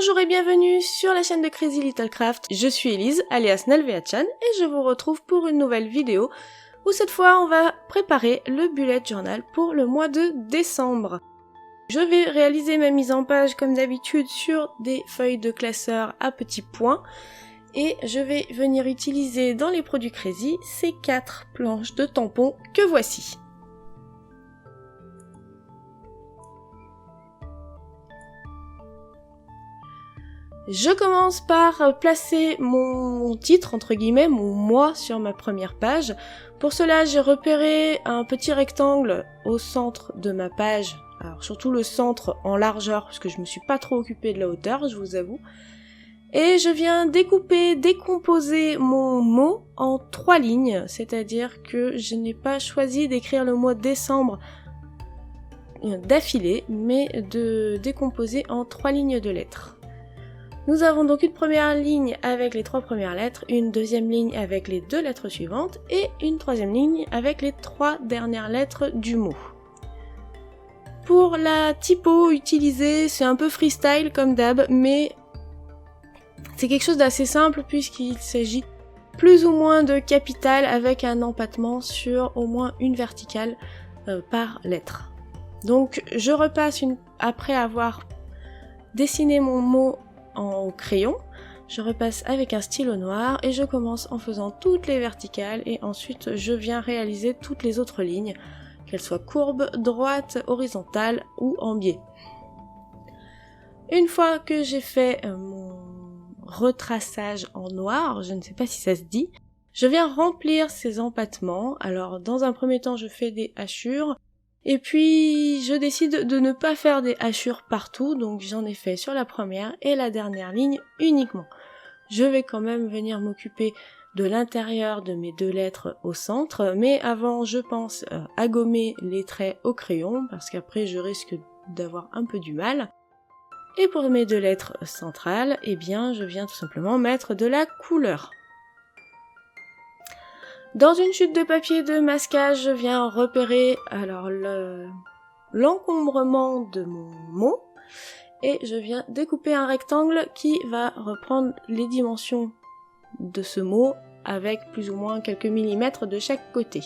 Bonjour et bienvenue sur la chaîne de Crazy Little Craft. Je suis Elise, alias Nalvea-chan, et je vous retrouve pour une nouvelle vidéo où cette fois on va préparer le bullet journal pour le mois de décembre. Je vais réaliser ma mise en page comme d'habitude sur des feuilles de classeur à petits points et je vais venir utiliser dans les produits Crazy ces 4 planches de tampons que voici. Je commence par placer mon titre, entre guillemets, mon mois sur ma première page. Pour cela, j'ai repéré un petit rectangle au centre de ma page. Alors surtout le centre en largeur, parce que je me suis pas trop occupée de la hauteur, je vous avoue. Et je viens décomposer mon mot en 3 lignes, c'est-à-dire que je n'ai pas choisi d'écrire le mois décembre d'affilée, mais de décomposer en 3 lignes de lettres. Nous avons donc une première ligne avec les 3 premières lettres, une deuxième ligne avec les 2 lettres suivantes et une troisième ligne avec les 3 dernières lettres du mot. Pour la typo utilisée, c'est un peu freestyle comme d'hab, mais c'est quelque chose d'assez simple puisqu'il s'agit plus ou moins de capitales avec un empattement sur au moins une verticale par lettre. Donc je repasse après avoir dessiné mon mot en crayon, je repasse avec un stylo noir et je commence en faisant toutes les verticales et ensuite je viens réaliser toutes les autres lignes, qu'elles soient courbes, droites, horizontales ou en biais. Une fois que j'ai fait mon retraçage en noir, je ne sais pas si ça se dit, je viens remplir ces empattements. Alors dans un premier temps je fais des hachures, et puis je décide de ne pas faire des hachures partout, donc j'en ai fait sur la première et la dernière ligne uniquement. Je vais quand même venir m'occuper de l'intérieur de mes 2 lettres au centre, mais avant je pense à gommer les traits au crayon, parce qu'après je risque d'avoir un peu du mal. Et pour mes 2 lettres centrales, eh bien je viens tout simplement mettre de la couleur. Dans une chute de papier de masquage, je viens repérer alors l'encombrement de mon mot et je viens découper un rectangle qui va reprendre les dimensions de ce mot avec plus ou moins quelques millimètres de chaque côté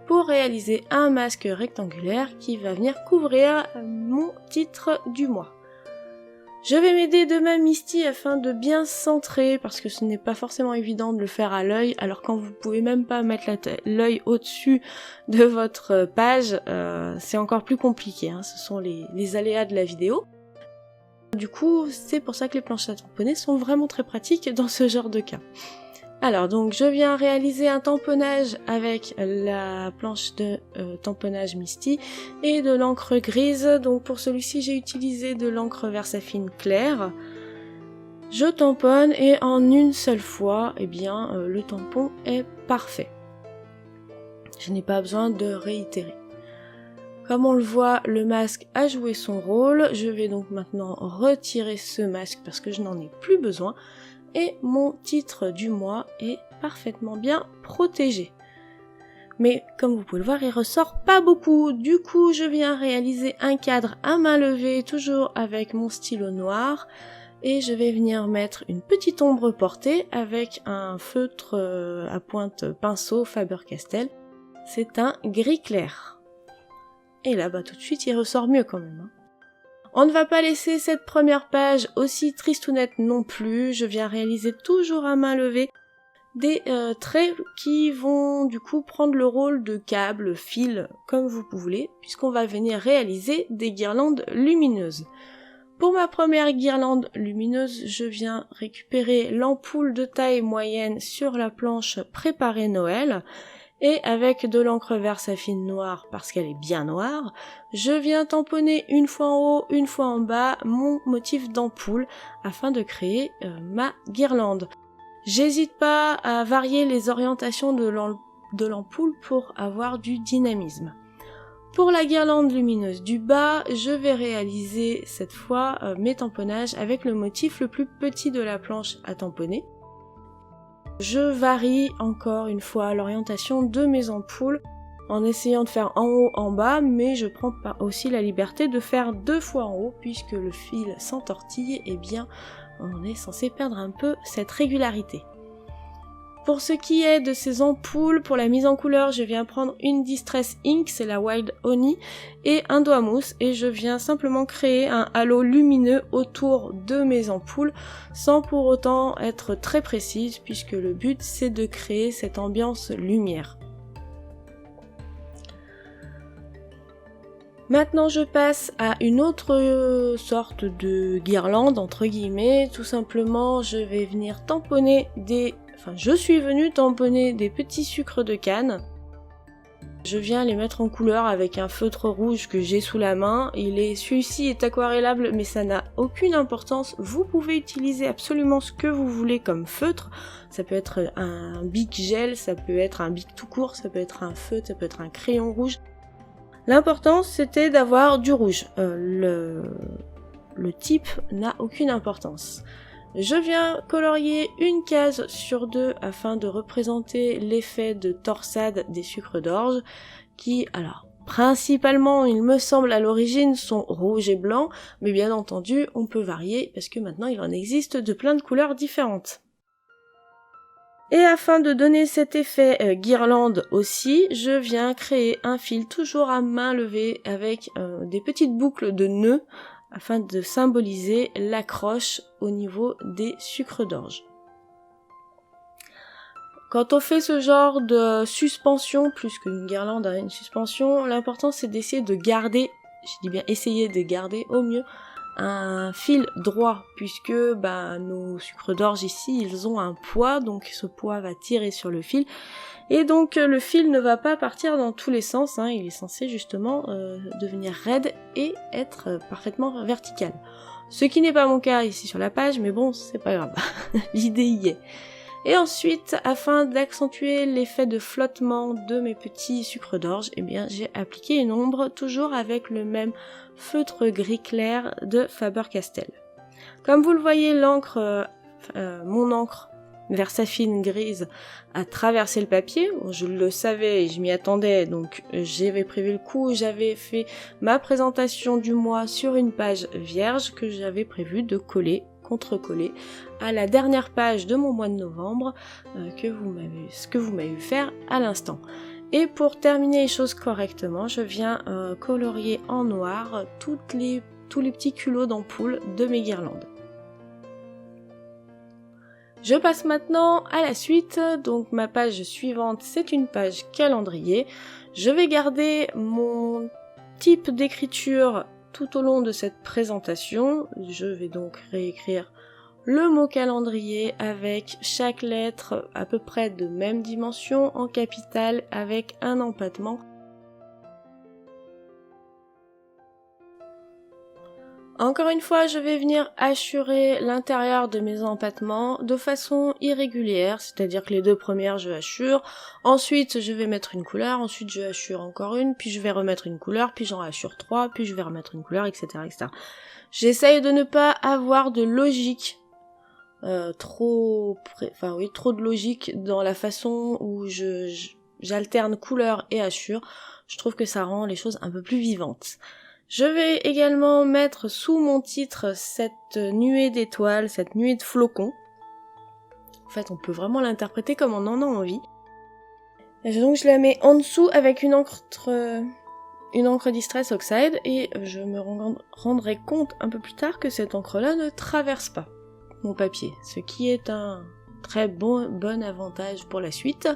pour réaliser un masque rectangulaire qui va venir couvrir mon titre du mois. Je vais m'aider de ma Misty afin de bien centrer parce que ce n'est pas forcément évident de le faire à l'œil, alors quand vous pouvez même pas mettre l'œil au-dessus de votre page, c'est encore plus compliqué, hein. Ce sont les aléas de la vidéo. Du coup, c'est pour ça que les planches à tamponner sont vraiment très pratiques dans ce genre de cas. Alors donc je viens réaliser un tamponnage avec la planche de tamponnage Misty et de l'encre grise. Donc pour celui-ci j'ai utilisé de l'encre Versafine claire. Je tamponne et en une seule fois, eh bien le tampon est parfait. Je n'ai pas besoin de réitérer. Comme on le voit, le masque a joué son rôle. Je vais donc maintenant retirer ce masque parce que je n'en ai plus besoin. Et mon titre du mois est parfaitement bien protégé. Mais comme vous pouvez le voir, il ressort pas beaucoup. Du coup, je viens réaliser un cadre à main levée, toujours avec mon stylo noir. Et je vais venir mettre une petite ombre portée avec un feutre à pointe pinceau Faber-Castell. C'est un gris clair. Et là, tout de suite, il ressort mieux quand même, hein. On ne va pas laisser cette première page aussi tristounette non plus, je viens réaliser toujours à main levée des traits qui vont du coup prendre le rôle de câbles, fils, comme vous voulez, puisqu'on va venir réaliser des guirlandes lumineuses. Pour ma première guirlande lumineuse, je viens récupérer l'ampoule de taille moyenne sur la planche Préparer Noël, et avec de l'encre Versafine noire, parce qu'elle est bien noire, je viens tamponner une fois en haut, une fois en bas mon motif d'ampoule afin de créer ma guirlande. J'hésite pas à varier les orientations de l'ampoule pour avoir du dynamisme. Pour la guirlande lumineuse du bas, je vais réaliser cette fois mes tamponnages avec le motif le plus petit de la planche à tamponner. Je varie encore une fois l'orientation de mes ampoules en essayant de faire en haut, en bas, mais je prends aussi la liberté de faire 2 fois en haut, puisque le fil s'entortille, et bien on est censé perdre un peu cette régularité. Pour ce qui est de ces ampoules, pour la mise en couleur, je viens prendre une Distress Ink, c'est la Wild Honey, et un doigt mousse, et je viens simplement créer un halo lumineux autour de mes ampoules, sans pour autant être très précise, puisque le but c'est de créer cette ambiance lumière. Maintenant je passe à une autre sorte de guirlande entre guillemets, tout simplement je vais venir tamponner je suis venue tamponner des petits sucres de canne. Je viens les mettre en couleur avec un feutre rouge que j'ai sous la main. Celui-ci est aquarellable mais ça n'a aucune importance. Vous pouvez utiliser absolument ce que vous voulez comme feutre. Ça peut être un bic gel, ça peut être un bic tout court, ça peut être un feutre, ça peut être un crayon rouge. L'important c'était d'avoir du rouge. Le type n'a aucune importance. Je viens colorier une case sur 2 afin de représenter l'effet de torsade des sucres d'orge qui, alors, principalement, il me semble à l'origine, sont rouges et blancs, mais bien entendu, on peut varier parce que maintenant il en existe de plein de couleurs différentes. Et afin de donner cet effet guirlande aussi, je viens créer un fil toujours à main levée avec des petites boucles de nœuds afin de symboliser l'accroche au niveau des sucres d'orge. Quand on fait ce genre de suspension, plus qu'une guirlande à une suspension, l'important c'est d'essayer de garder, je dis bien essayer de garder au mieux, un fil droit, puisque nos sucres d'orge ici, ils ont un poids, donc ce poids va tirer sur le fil, et donc le fil ne va pas partir dans tous les sens, il est censé justement devenir raide et être parfaitement vertical. Ce qui n'est pas mon cas ici sur la page, mais bon, c'est pas grave, l'idée y est. Et ensuite, afin d'accentuer l'effet de flottement de mes petits sucres d'orge, j'ai appliqué une ombre toujours avec le même feutre gris clair de Faber-Castell. Comme vous le voyez, mon encre Versafine grise a traversé le papier. Je le savais et je m'y attendais, donc j'avais prévu le coup. J'avais fait ma présentation du mois sur une page vierge que j'avais prévu de contrecoller à la dernière page de mon mois de novembre que vous m'avez vu faire à l'instant. Et pour terminer les choses correctement, je viens colorier en noir tous les petits culots d'ampoule de mes guirlandes. Je passe maintenant à la suite, donc ma page suivante c'est une page calendrier. Je vais garder mon type d'écriture tout au long de cette présentation. Je vais donc réécrire le mot calendrier avec chaque lettre à peu près de même dimension en capitale avec un empattement. Encore une fois, je vais venir hachurer l'intérieur de mes empattements de façon irrégulière, c'est-à-dire que les 2 premières je hachure, ensuite je vais mettre une couleur, ensuite je hachure encore une, puis je vais remettre une couleur, puis j'en hachure 3, puis je vais remettre une couleur, etc. etc. J'essaye de ne pas avoir de logique, trop de logique dans la façon où j'alterne couleur et hachure. Je trouve que ça rend les choses un peu plus vivantes. Je vais également mettre sous mon titre cette nuée d'étoiles, cette nuée de flocons. En fait, on peut vraiment l'interpréter comme on en a envie. Et donc je la mets en dessous avec une encre Distress Oxide et je me rendrai compte un peu plus tard que cette encre-là ne traverse pas mon papier, ce qui est un très bon avantage pour la suite.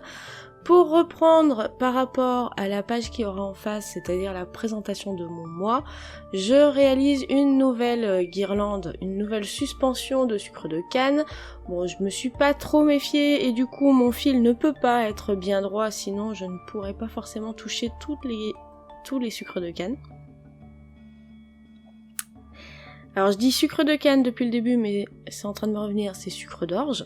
Pour reprendre par rapport à la page qui aura en face, c'est-à-dire la présentation de mon mois, je réalise une nouvelle guirlande, une nouvelle suspension de sucre de canne. Bon, je me suis pas trop méfiée et du coup mon fil ne peut pas être bien droit, sinon je ne pourrais pas forcément toucher tous les sucres de canne. Alors je dis sucre de canne depuis le début, mais c'est en train de me revenir, c'est sucre d'orge.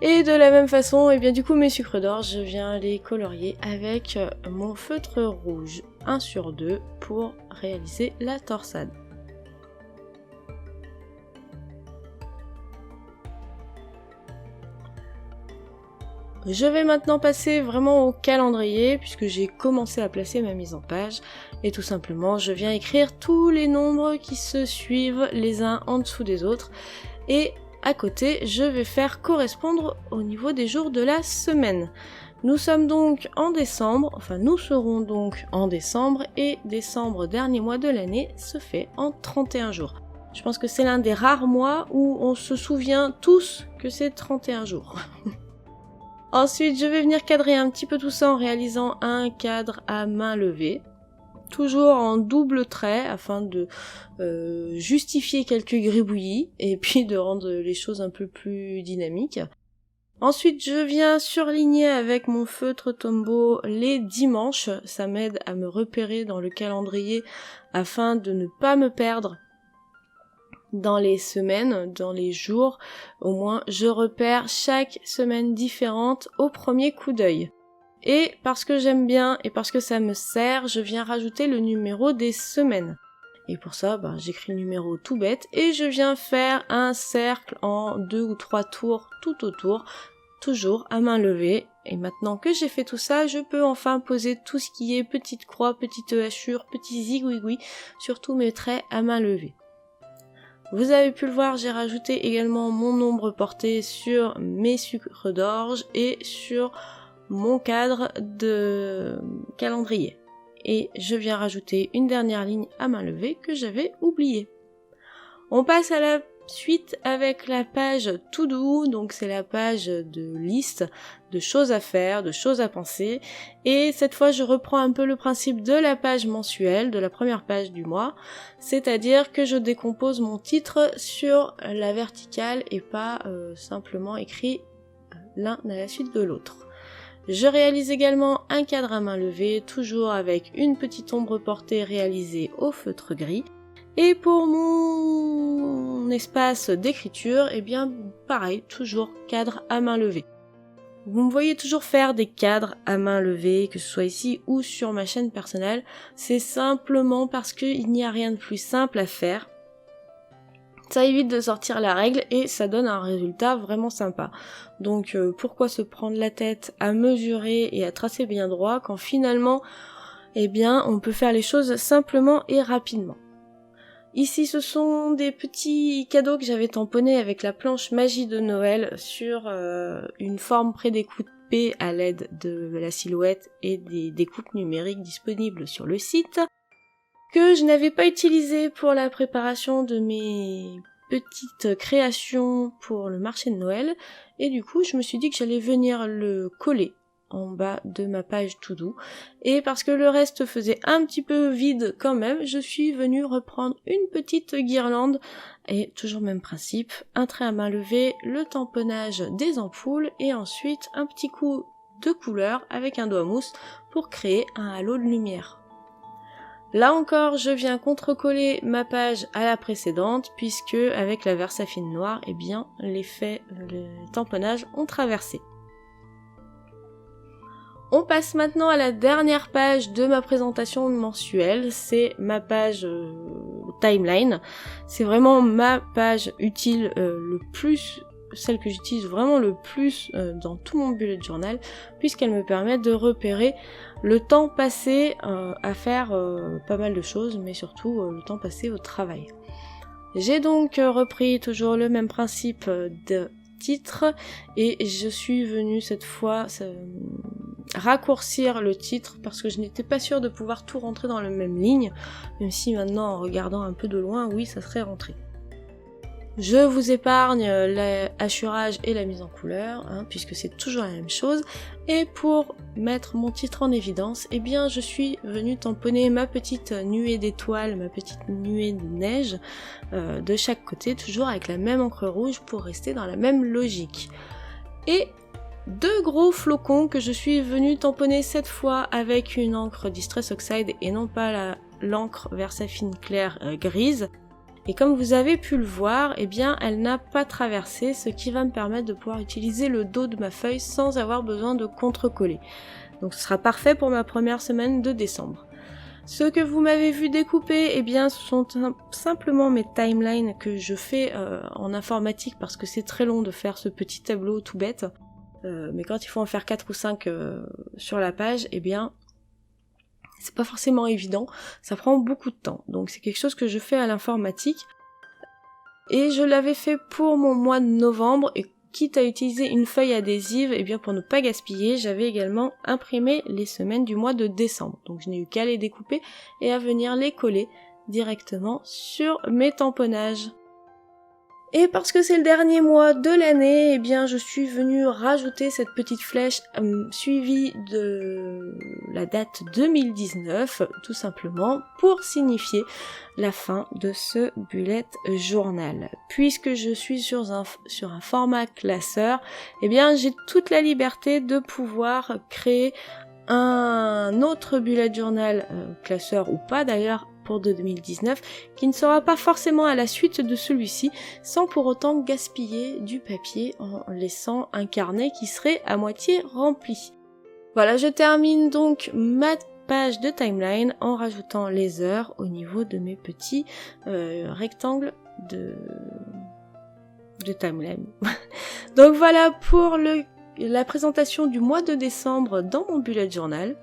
Et de la même façon, du coup mes sucres d'orge, je viens les colorier avec mon feutre rouge 1/2 pour réaliser la torsade. Je vais maintenant passer vraiment au calendrier puisque j'ai commencé à placer ma mise en page et tout simplement je viens écrire tous les nombres qui se suivent les uns en dessous des autres et à côté je vais faire correspondre au niveau des jours de la semaine. Nous sommes donc en décembre, nous serons donc en décembre et décembre, dernier mois de l'année, se fait en 31 jours. Je pense que c'est l'un des rares mois où on se souvient tous que c'est 31 jours. Ensuite, je vais venir cadrer un petit peu tout ça en réalisant un cadre à main levée, toujours en double trait afin de justifier quelques gribouillis et puis de rendre les choses un peu plus dynamiques. Ensuite, je viens surligner avec mon feutre Tombow les dimanches, ça m'aide à me repérer dans le calendrier afin de ne pas me perdre dans les semaines, dans les jours, au moins je repère chaque semaine différente au premier coup d'œil. Et parce que j'aime bien et parce que ça me sert, je viens rajouter le numéro des semaines. Et pour ça, j'écris le numéro tout bête et je viens faire un cercle en 2 ou 3 tours tout autour, toujours à main levée. Et maintenant que j'ai fait tout ça, je peux enfin poser tout ce qui est petite croix, petite hachure, petit zigouigoui sur tous mes traits à main levée. Vous avez pu le voir, j'ai rajouté également mon nombre porté sur mes sucres d'orge et sur mon cadre de calendrier. Et je viens rajouter une dernière ligne à main levée que j'avais oubliée. On passe à la suite avec la page To Do, donc c'est la page de liste de choses à faire, de choses à penser. Et cette fois, je reprends un peu le principe de la page mensuelle, de la première page du mois, c'est-à-dire que je décompose mon titre sur la verticale et pas simplement écrit l'un à la suite de l'autre. Je réalise également un cadre à main levée, toujours avec une petite ombre portée réalisée au feutre gris. Et pour mon espace d'écriture, pareil, toujours cadre à main levée. Vous me voyez toujours faire des cadres à main levée, que ce soit ici ou sur ma chaîne personnelle. C'est simplement parce qu'il n'y a rien de plus simple à faire. Ça évite de sortir la règle et ça donne un résultat vraiment sympa. Donc pourquoi se prendre la tête à mesurer et à tracer bien droit quand finalement, on peut faire les choses simplement et rapidement. Ici, ce sont des petits cadeaux que j'avais tamponnés avec la planche Magie de Noël sur une forme prédécoupée à l'aide de la silhouette et des découpes numériques disponibles sur le site, que je n'avais pas utilisé pour la préparation de mes petites créations pour le marché de Noël, et du coup, je me suis dit que j'allais venir le coller en bas de ma page To Do, et parce que le reste faisait un petit peu vide quand même, je suis venue reprendre une petite guirlande, et toujours même principe, un trait à main levée, le tamponnage des ampoules, et ensuite un petit coup de couleur avec un doigt mousse pour créer un halo de lumière. Là encore, je viens contre-coller ma page à la précédente, puisque avec la Versafine noire, l'effet, le tamponnage ont traversé. On passe maintenant à la dernière page de ma présentation mensuelle, c'est ma page timeline. C'est vraiment ma page utile le plus, celle que j'utilise vraiment le plus dans tout mon bullet journal, puisqu'elle me permet de repérer le temps passé à faire pas mal de choses, mais surtout le temps passé au travail. J'ai donc repris toujours le même principe de titre et je suis venue cette fois raccourcir le titre parce que je n'étais pas sûre de pouvoir tout rentrer dans la même ligne, même si maintenant en regardant un peu de loin, oui, ça serait rentré. Je vous épargne l'hachurage et la mise en couleur, puisque c'est toujours la même chose. Et pour mettre mon titre en évidence, je suis venue tamponner ma petite nuée d'étoiles, ma petite nuée de neige de chaque côté, toujours avec la même encre rouge pour rester dans la même logique. Et deux gros flocons que je suis venue tamponner cette fois avec une encre Distress Oxide et non pas l'encre Versafine claire grise. Et comme vous avez pu le voir, elle n'a pas traversé, ce qui va me permettre de pouvoir utiliser le dos de ma feuille sans avoir besoin de contre-coller. Donc ce sera parfait pour ma première semaine de décembre. Ce que vous m'avez vu découper, ce sont simplement mes timelines que je fais en informatique parce que c'est très long de faire ce petit tableau tout bête. mais quand il faut en faire 4 ou 5 sur la page, eh bien c'est pas forcément évident, ça prend beaucoup de temps. Donc c'est quelque chose que je fais à l'informatique. Et je l'avais fait pour mon mois de novembre, et quitte à utiliser une feuille adhésive, et bien pour ne pas gaspiller, j'avais également imprimé les semaines du mois de décembre. Donc je n'ai eu qu'à les découper et à venir les coller directement sur mes tamponnages. Et parce que c'est le dernier mois de l'année, eh bien je suis venue rajouter cette petite flèche suivie de la date 2019, tout simplement pour signifier la fin de ce bullet journal. Puisque je suis sur un format classeur, eh bien j'ai toute la liberté de pouvoir créer un autre bullet journal, classeur ou pas d'ailleurs, pour 2019, qui ne sera pas forcément à la suite de celui-ci, sans pour autant gaspiller du papier en laissant un carnet qui serait à moitié rempli. Voilà, je termine donc ma page de timeline en rajoutant les heures au niveau de mes petits rectangles de timeline. Donc voilà pour la présentation du mois de décembre dans mon bullet journal.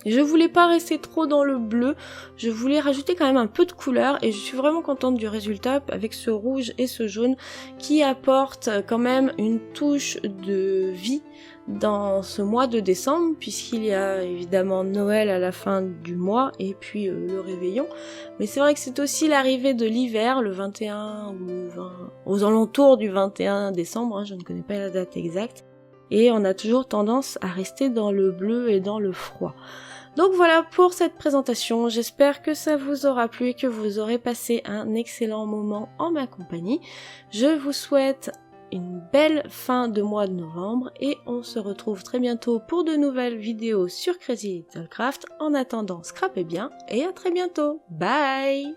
Je voulais pas rester trop dans le bleu, je voulais rajouter quand même un peu de couleur et je suis vraiment contente du résultat avec ce rouge et ce jaune qui apportent quand même une touche de vie dans ce mois de décembre, puisqu'il y a évidemment Noël à la fin du mois et puis le réveillon. Mais c'est vrai que c'est aussi l'arrivée de l'hiver, le 21 ou le 20, aux alentours du 21 décembre, hein, je ne connais pas la date exacte. Et on a toujours tendance à rester dans le bleu et dans le froid. Donc voilà pour cette présentation, j'espère que ça vous aura plu et que vous aurez passé un excellent moment en ma compagnie. Je vous souhaite une belle fin de mois de novembre et on se retrouve très bientôt pour de nouvelles vidéos sur Crazy Little Craft. En attendant, scrapez bien et à très bientôt. Bye!